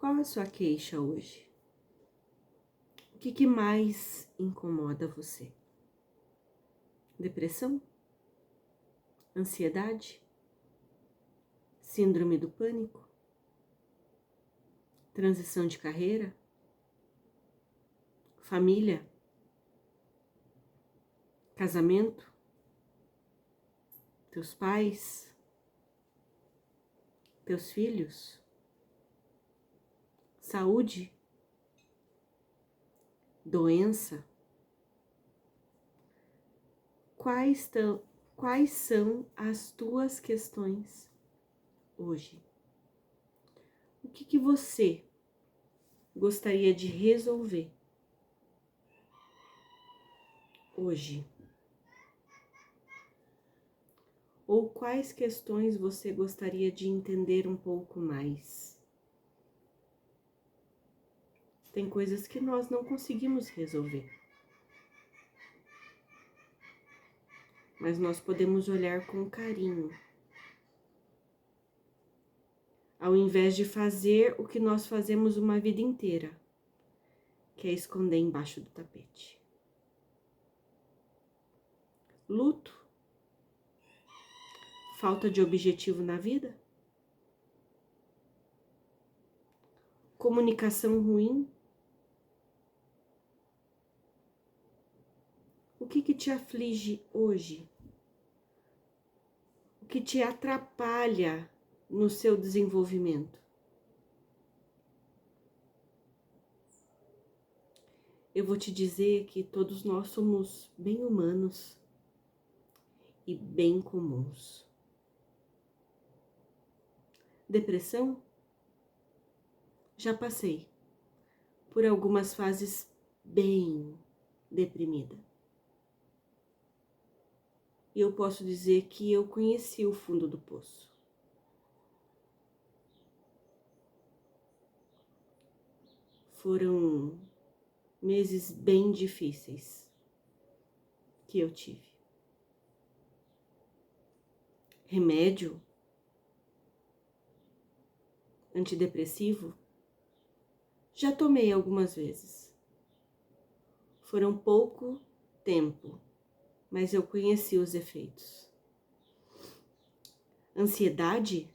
Qual a sua queixa hoje? O que mais incomoda você? Depressão? Ansiedade? Síndrome do pânico? Transição de carreira? Família? Casamento? Teus pais? Teus filhos? Saúde? Doença? Quais são as tuas questões hoje? O que você gostaria de resolver hoje? Ou quais questões você gostaria de entender um pouco mais? Tem coisas que nós não conseguimos resolver, mas nós podemos olhar com carinho, ao invés de fazer o que nós fazemos uma vida inteira, que é esconder embaixo do tapete. Luto? Falta de objetivo na vida? Comunicação ruim? O que te aflige hoje? O que te atrapalha no seu desenvolvimento? Eu vou te dizer que todos nós somos bem humanos e bem comuns. Depressão? Já passei por algumas fases bem deprimida. E eu posso dizer que eu conheci o fundo do poço. Foram meses bem difíceis que eu tive. Remédio antidepressivo já tomei algumas vezes. Foram pouco tempo, mas eu conheci os efeitos. Ansiedade?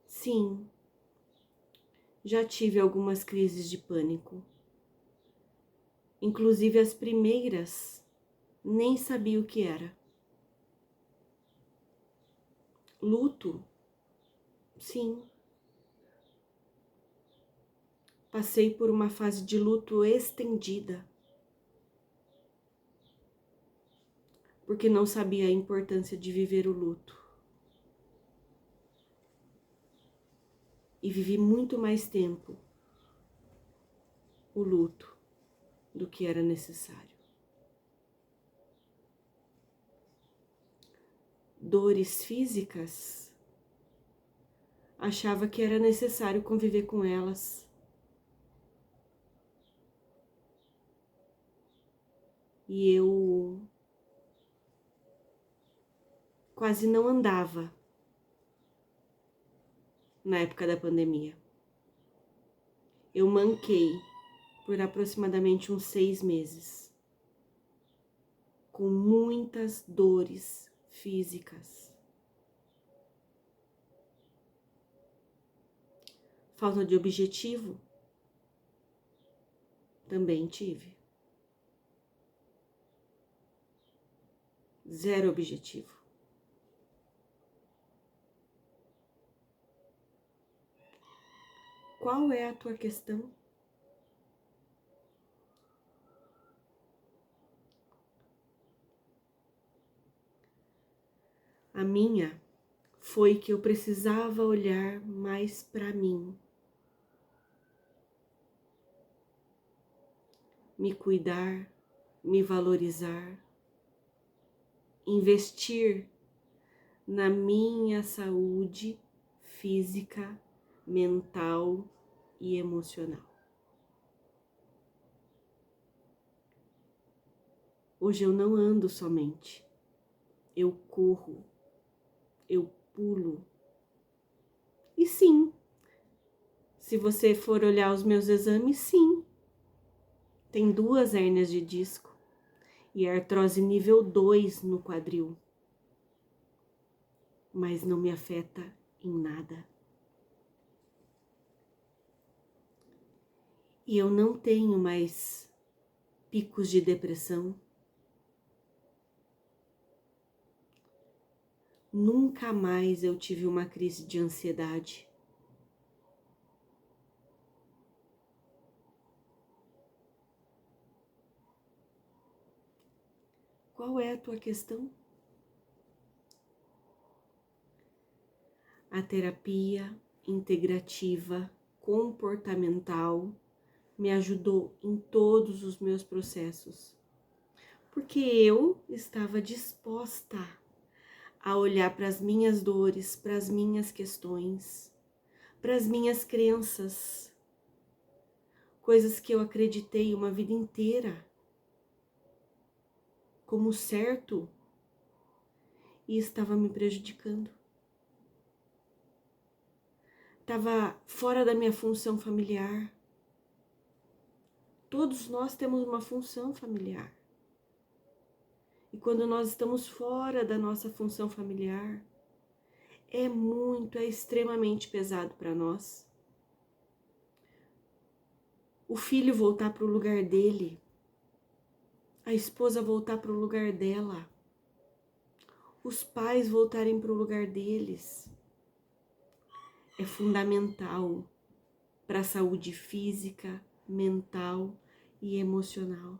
Sim. Já tive algumas crises de pânico. Inclusive as primeiras, nem sabia o que era. Luto? Sim. Passei por uma fase de luto estendida, porque não sabia a importância de viver o luto. E vivi muito mais tempo o luto do que era necessário. Dores físicas? Achava que era necessário conviver com elas. E eu quase não andava na época da pandemia. Eu manquei por aproximadamente uns 6 meses, com muitas dores físicas. Falta de objetivo? Também tive. Zero objetivo. Qual é a tua questão? A minha foi que eu precisava olhar mais para mim, me cuidar, me valorizar, investir na minha saúde física, mental e emocional. Hoje eu não ando somente, eu corro, eu pulo. E sim, Se você for olhar os meus exames, sim, tem 2 hérnias de disco e artrose nível 2 no quadril, mas não me afeta em nada. E eu não tenho mais picos de depressão. Nunca mais eu tive uma crise de ansiedade. Qual é a tua questão? A terapia integrativa, comportamental, me ajudou em todos os meus processos, porque eu estava disposta a olhar para as minhas dores, para as minhas questões, para as minhas crenças, coisas que eu acreditei uma vida inteira como certo e estava me prejudicando. Estava fora da minha função familiar. Todos nós temos uma função familiar. E quando nós estamos fora da nossa função familiar, é extremamente pesado para nós. O filho voltar para o lugar dele, a esposa voltar para o lugar dela, os pais voltarem para o lugar deles. É fundamental para a saúde física, mental e emocional.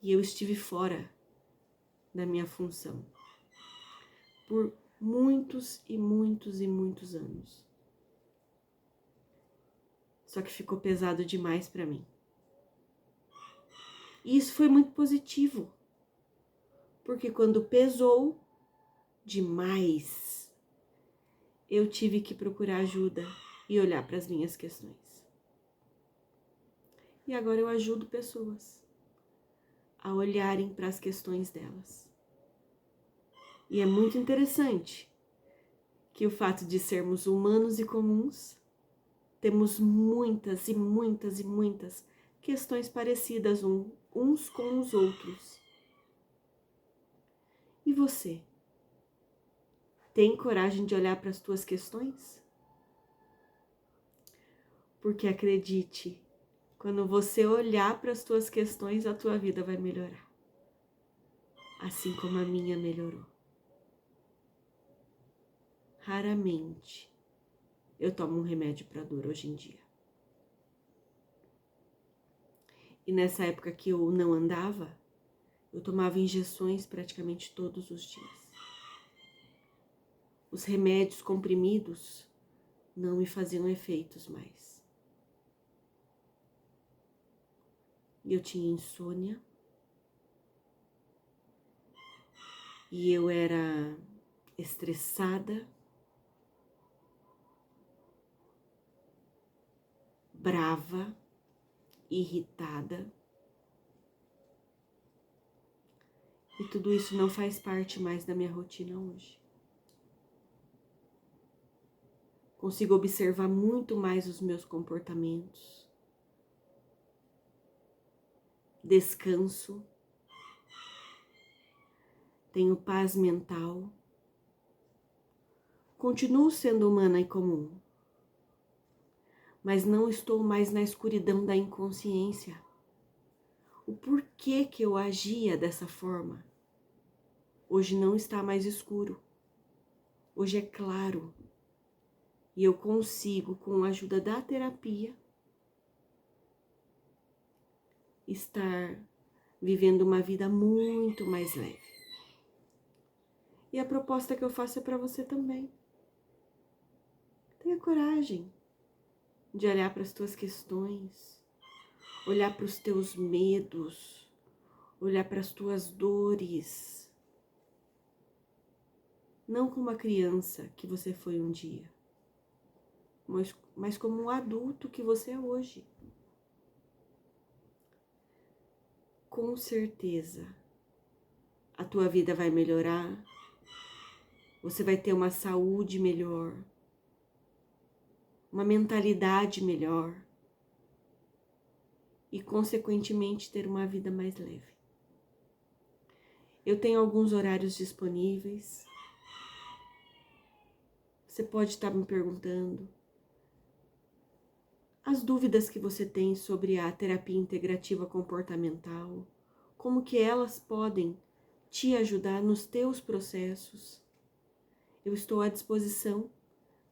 E eu estive fora da minha função por muitos e muitos e muitos anos. Só que ficou pesado demais para mim. E isso foi muito positivo, porque quando pesou demais, eu tive que procurar ajuda e olhar para as minhas questões. E agora eu ajudo pessoas a olharem para as questões delas. E é muito interessante que o fato de sermos humanos e comuns, temos muitas e muitas e muitas questões parecidas uns com os outros. E você? Tem coragem de olhar para as tuas questões? Porque acredite, quando você olhar para as tuas questões, a tua vida vai melhorar. Assim como a minha melhorou. Raramente eu tomo um remédio para dor hoje em dia. E nessa época que eu não andava, eu tomava injeções praticamente todos os dias. Os remédios comprimidos não me faziam efeitos mais. E eu tinha insônia. E eu era estressada, brava, irritada. E tudo isso não faz parte mais da minha rotina hoje. Consigo observar muito mais os meus comportamentos. Descanso. Tenho paz mental. Continuo sendo humana e comum. Mas não estou mais na escuridão da inconsciência. O porquê que eu agia dessa forma? Hoje não está mais escuro. Hoje é claro. E eu consigo, com a ajuda da terapia, estar vivendo uma vida muito mais leve. E a proposta que eu faço é para você também. Tenha coragem de olhar para as tuas questões, olhar para os teus medos, olhar para as tuas dores. Não como a criança que você foi um dia, mas como um adulto que você é hoje. Com certeza, a tua vida vai melhorar, você vai ter uma saúde melhor, uma mentalidade melhor e, consequentemente, ter uma vida mais leve. Eu tenho alguns horários disponíveis. Você pode estar me perguntando as dúvidas que você tem sobre a terapia integrativa comportamental, como que elas podem te ajudar nos teus processos. Eu estou à disposição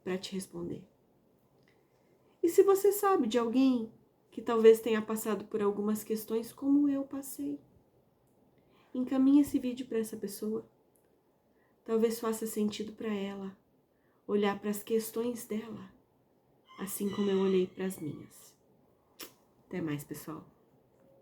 para te responder. E se você sabe de alguém que talvez tenha passado por algumas questões como eu passei, encaminhe esse vídeo para essa pessoa. Talvez faça sentido para ela olhar para as questões dela, assim como eu olhei para as minhas. Até mais, pessoal.